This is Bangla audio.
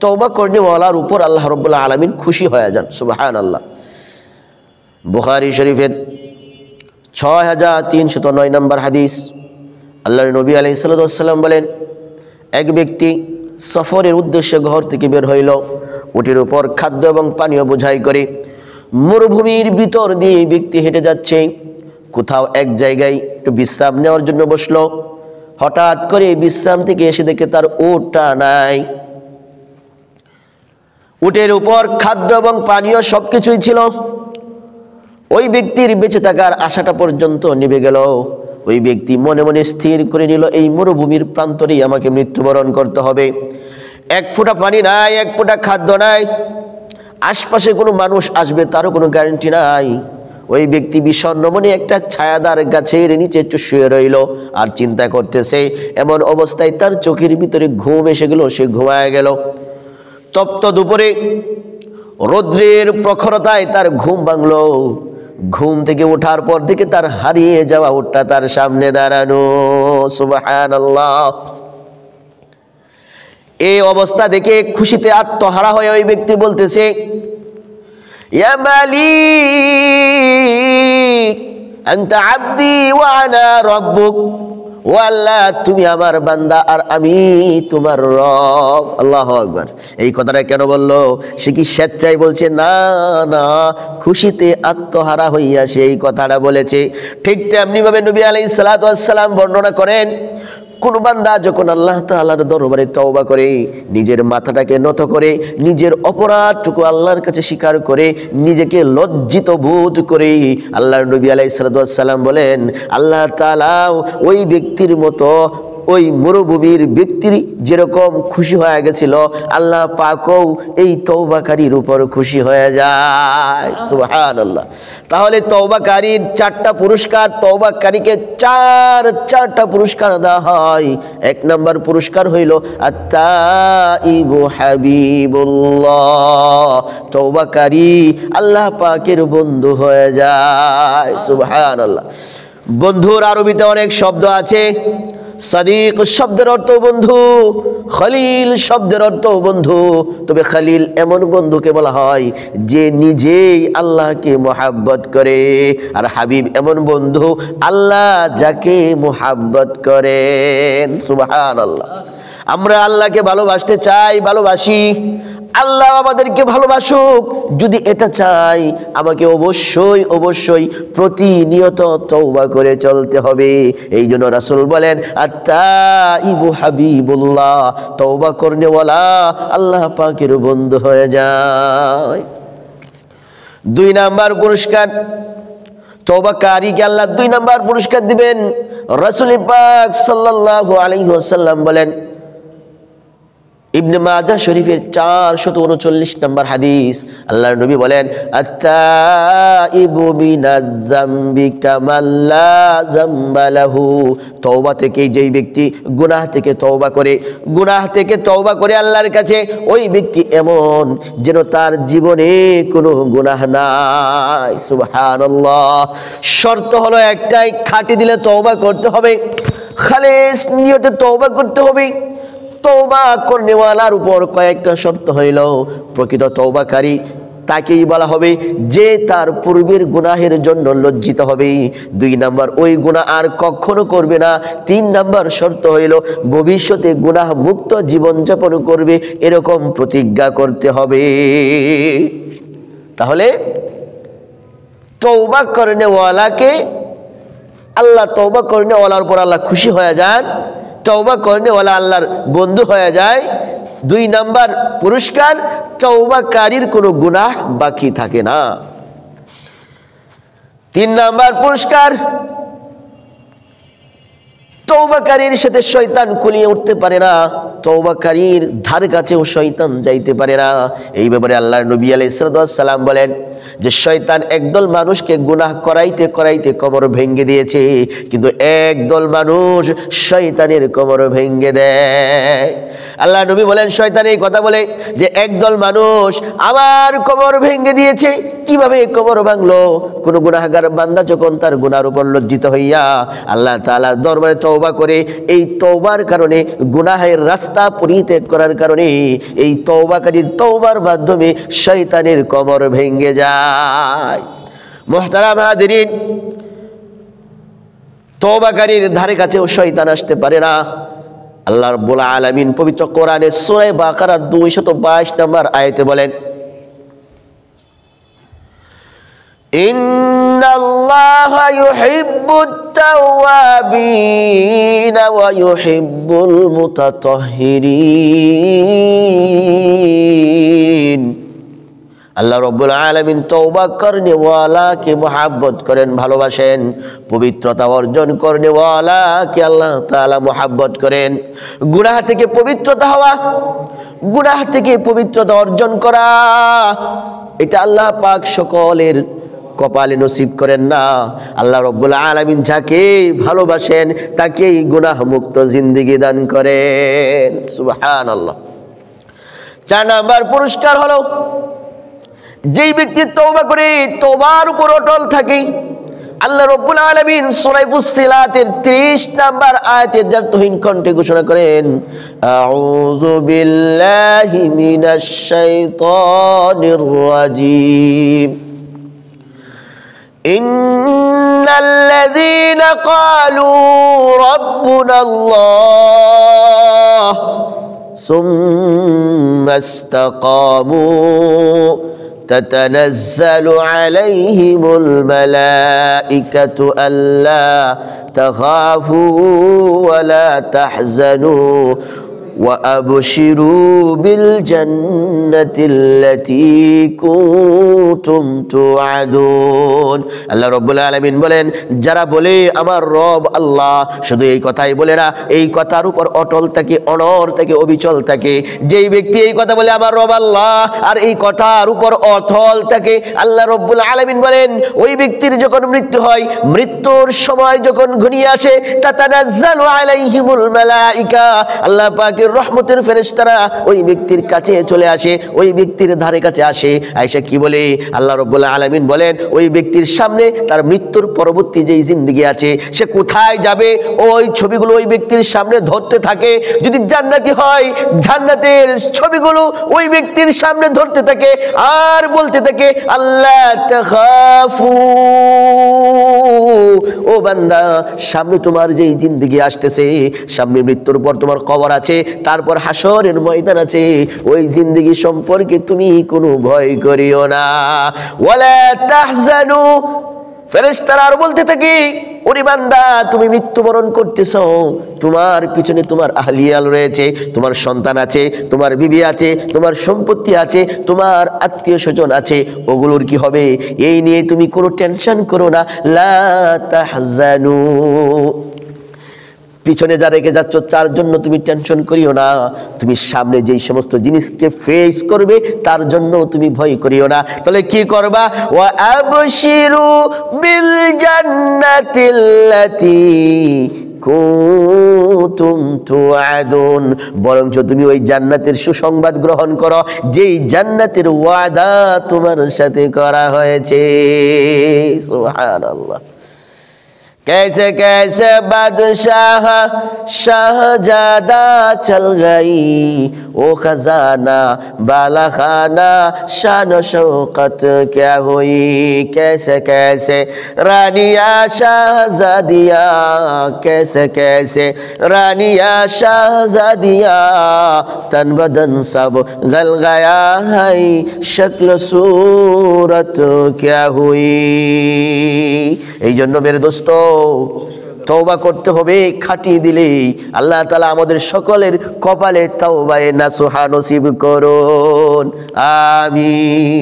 তওবা করনেওয়ালার উপর আল্লাহ রাব্বুল আলামিন খুশি হয়ে যান। সুবহানাল্লাহ। বুখারী শরীফের 6309 নম্বর হাদিস, আল্লাহর নবী আলাইহিস সালাতু ওয়াস সালাম বলেন, এক ব্যক্তি সফরের উদ্দেশ্যে ঘর থেকে বের হইল, উটের উপর খাদ্য এবং পানীয় বোঝাই করে মরুভূমির ভিতর দিয়ে ব্যক্তি হেঁটে যাচ্ছে। কোথাও এক জায়গায় একটু বিশ্রাম নেওয়ার জন্য বসলো। হঠাৎ করে বিশ্রাম থেকে এসে দেখে তার উটটা নাই। উটের উপর খাদ্য এবং পানীয় সবকিছুই ছিল। ওই ব্যক্তির বেঁচে থাকার আশাটা পর্যন্ত নিভে গেল। ওই ব্যক্তি মনে মনে স্থির করে নিল, এই মরুভূমির প্রান্তরেই আমাকে মৃত্যুবরণ করতে হবে। এক ফোঁটা পানি নাই, এক ফোঁটা খাদ্য নাই, আশপাশে কোনো মানুষ আসবে তারও কোনো গ্যারান্টি নাই। ওই ব্যক্তি বিষণ্ণ মনে একটা ছায়াদার গাছের নিচে একটু শুয়ে রইল আর চিন্তা করতেছে। এমন অবস্থায় তার চোখের ভিতরে ঘুম এসে গেল, সে ঘুমায় গেল। তপ্ত দুপুরে রৌদ্রের প্রখরতায় তার ঘুম ভাঙলো। ঘুম থেকে ওঠার পর থেকে তার হারিয়ে যাওয়া উটটা তার সামনে দাঁড়ানো। সুবহানাল্লাহ। এই অবস্থা দেখে খুশিতে আত্মহারা হয়ে ওই ব্যক্তি বলতেছে, ইয়া মালিক আনতা আবদি ওয়া আনা রাব্বুক, ও আল্লাহ তুমি আমার বান্দা আর আমি তোমার রব। আল্লাহু আকবার। এই কথাটা কেন বললো? সে কি স্বেচ্ছায় বলছে? না না, খুশিতে আত্মহারা হইয়া সে এই কথাটা বলেছে। ঠিক তেমনি ভাবে নবী আলাইহিস সালাতু ওয়াস সালাম বর্ণনা করেন, কোন বান্দা যখন আল্লাহ তাআলার দরবারে তওবা করে, নিজের মাথাটাকে নত করে, নিজের অপরাধটুকু আল্লাহর কাছে স্বীকার করে, নিজেকে লজ্জিত বোধ করে, আল্লাহর নবী আলাইহিস সালাতু ওয়াস সালাম বলেন, আল্লাহ তাআলা ওই ব্যক্তির মতো ওই মরুভূমির ব্যক্তির যেরকম খুশি হয়ে গেছিল, আল্লাহ পাকও এই তওবাকারীর উপর খুশি হয়ে যায়। সুবহানাল্লাহ। তাহলে তওবাকারীর 4টা পুরস্কার, তওবাকারীকে চারটা পুরস্কার দেওয়া হয়। 1 নম্বর পুরস্কার হইল আত-তাইবু হাবিবুল্লাহ, তওবাকারী আল্লাহ পাকের বন্ধু হয়ে যায়। সুবহানাল্লাহ। বন্ধুর আরবিতে অনেক শব্দ আছে। সাদিক শব্দের অর্থ বন্ধু, খলিল শব্দের অর্থ বন্ধু। তবে খলিল এমন বন্ধুকে বলা হয় যে নিজেই আল্লাহকে মোহাব্বত করে, আর হাবিব এমন বন্ধু আল্লাহ যাকে মোহাব্বত করেন। সুবহানাল্লাহ। আমরা আল্লাহকে ভালোবাসতে চাই, ভালোবাসি, আল্লাহ আমাদেরকে ভালোবাসুক, যদি এটা চাই আমাকে অবশ্যই অবশ্যই প্রতিনিয়ত তওবা করে চলতে হবে। এই জন্য রাসূল বলেন আত-তাইবু হাবিবুল্লাহ, তওবা করনেওয়ালা আল্লাহ পাকের বন্ধু হয়ে যায়। 2 নাম্বার পুরস্কার, তওবাকারীকে আল্লাহ 2 নাম্বার পুরস্কার দিবেন। রাসূল পাক সাল্লাল্লাহু আলাইহি ওয়াসাল্লাম বলেন, ইবনে মাজাহ শরীফের 439 নম্বর হাদিস, আল্লাহর নবী বলেন আত-তাইবু মিনাজ-যামবি কামাল্লা যামবা লাহু, তওবা থেকে যেই ব্যক্তি গুনাহ থেকে তওবা করে, গুনাহ থেকে তওবা করে আল্লাহর কাছে, ওই ব্যক্তি এমন যেন তার জীবনে কোনো গুনাহ নাই। সুবহানাল্লাহ। শর্ত হলো একটাই, খাঁটি দিলে তওবা করতে হবে, খালেস নিয়তে তওবা করতে হবে। তওবা করনেওয়ালার উপর কয়েকটা শর্ত হইল। প্রকৃত তওবাকারী তাকেই বলা হবে যে তার পূর্বের গুনাহের জন্য লজ্জিত হবে। 2 নাম্বার, ওই গুনাহ আর কখনো করবে না। 3 নাম্বার শর্ত হইল ভবিষ্যতে গুনাহ মুক্ত জীবনযাপন করবে, এরকম প্রতিজ্ঞা করতে হবে। তাহলে তওবা করনেওয়ালাকে আল্লাহ, তওবা করনেওয়ালার উপর আল্লাহ খুশি হয়ে যান, তওবা করনেওয়ালা আল্লাহর বন্ধু হয়ে যায়। 2 নাম্বার পুরস্কার, তওবাকারীর কোনো গুনাহ বাকি থাকে না। 3 নাম্বার পুরস্কার, তওবাকারীর সাথে শয়তান কুলিয়ে উঠতে পারে না, তওবাকারীর ধার কাছেও শয়তান যাইতে পারে না। এই ব্যাপারে আল্লাহর নবী আলাইহিস সালাম বলেন যে শয়তান একদল মানুষকে গুনাহ করাইতে করাইতে কোমর ভেঙে দিয়েছে, কিন্তু একদল মানুষ শয়তানের কোমর ভেঙে দেয়। আল্লাহ নবী বলেন, শয়তান এই কথা বলে যে একদল মানুষ আমার কোমর ভেঙে দিয়েছে। কিভাবে কোমর ভাঙলো? কোন গুনাহগার বান্দা যখন তার গুনার উপর লজ্জিত হইয়া আল্লাহ তাআলার দরবারে তওবা করে, এই তওবার কারণে, গুনাহের রাস্তা পরিত্যাগ করার কারণে এই তওবাকারীর তওবার মাধ্যমে শয়তানের কবর ভেঙে যায়। মুহতারাম হাজিরিন, তওবাকারীর ধারে কাছেও শয়তান আসতে পারে না। আল্লাহ রাব্বুল আলামিন পবিত্র কোরআনে সূরা বাকারার 222 নম্বর আয়াতে বলেন, ইন্নাল্লাহা ইউহিব্বুত তাওয়াবিনা ওয়া ইউহিব্বুল মুতাতাহহিরিন। আল্লাহ রাব্বুল আলামিন তওবা করনেওয়ালাকে মুহাব্বত করেন, ভালোবাসেন। পবিত্রতা অর্জন করনেওয়ালাকে আল্লাহ তাআলা মুহাব্বত করেন। গুনাহ থেকে পবিত্রতা হওয়া, গুনাহ থেকে পবিত্রতা অর্জন করা, এটা আল্লাহ পাক সকলের কপালে নসিব করেন না। আল্লাহ রাব্বুল আলামিন যাকে ভালোবাসেন তাকেই গুনাহ মুক্ত জিন্দেগি দান করেন। সুবহানাল্লাহ। 4 নাম্বার পুরস্কার হলো, যেই ব্যক্তি তওবা করে, তওবার উপর অটল থাকে, আল্লাহ রাব্বুল আলামিন সূরা ফুসসিলাতের 30 নাম্বার আয়াতের দ্বারতহীন কণ্ঠে ঘোষণা করেন, আউযু বিল্লাহি মিনাশ শাইতানির রাজীম, ইন্নাল্লাযীনা ক্বালু রাব্বুনাল্লাহ সুম্মা ইসতাকামু تتنزل عليهم الملائكة ألا تخافوا ولا تحزنوا وأبشروا بالجنة التي كنتم توعدون। আল্লাহ রাব্বুল আলামিন বলেন, যারা বলে আমার রব আল্লাহ, শুধু এই কথাই বলে না, এই কথার উপর অটল থাকে, অনড় থাকে, অবিচল থাকে। যেই ব্যক্তি এই কথা বলে আমার রব আল্লাহ আর এই কথার উপর অটল থাকে, আল্লাহ রাব্বুল আলামিন বলেন ওই ব্যক্তির যখন মৃত্যু হয়, মৃত্যুর সময় যখন ঘনিয়ে আসে, তাতানাজ্জালু আলাইহিমুল মালাইকা, আল্লাহ পাক রহমতের ফেরেশতারা ওই ব্যক্তির কাছে চলে আসে, ওই ব্যক্তির ধারে কাছে আসে। আয়েশা কি বলে, আল্লাহ রাব্বুল আলামিন বলেন ওই ব্যক্তির সামনে তার মৃত্যুর পরবর্তী যেই জিন্দেগি আছে, সে কোথায় যাবে ওই ছবিগুলো ওই ব্যক্তির সামনে ধরতে থাকে। যদি জান্নাতি হয়, জান্নাতের ছবিগুলো ওই ব্যক্তির সামনে ধরতে থাকে আর বলতে থাকে, আল্লাহ তাখাফু, ও বান্দা, সামনে তোমার যেই জিন্দেগি আসতেছে, সামনে মৃত্যুর পর তোমার কবর আছে, তারপর হাসরের ময়দান আছে, ওই জিন্দেগি সম্পর্কে তুমি কোনো ভয় করিও না। ওয়ালা তাহজানু, ফেরেশতারা আর বলতে থাকে, ওরে বান্দা, তুমি মৃত্যুবরণ করতেছো, তোমার পিছনে তোমার আহলিয়াল রয়েছে, তোমার সন্তান আছে, তোমার বিবি আছে, তোমার সম্পত্তি আছে, তোমার আত্মীয় স্বজন আছে, ওগুলোর কি হবে এই নিয়ে তুমি কোনো টেনশন করো না। লা তাহজানু, পিছনে যা রেখে যাচ্ছ তার জন্য তুমি টেনশন করিও না, তুমি সামনে যেই সমস্ত জিনিসকে ফেস করবে তার জন্য তুমি ভয় করিও না। তাহলে কি করবা? ওয়া আবশিরু বিল জান্নাতিল্লাতী কুনতুম তুআদুন, বরঞ্চ তুমি ওই জান্নাতের সুসংবাদ গ্রহণ করো যেই জান্নাতের ওয়াদা তোমার সাথে করা হয়েছে। সুবহানাল্লাহ। कैसे कैसे बादशाह शाहजादा चल गई, ओ खजाना बाला खाना शान शौकत क्या हुई। कैसे कैसे रानिया शाहजादिया, कैसे कैसे रानिया शाहजादिया, तन बदन सब गल गया है, शक्ल सूरत क्या हुई। এই জন্য মেরে দোস্ত, তওবা করতে হবে, খাটিয়ে দিলেই আল্লাহ তাআলা আমাদের সকলের কপালে তওবায়ে নাসুহা নসিব করুন। আমিন।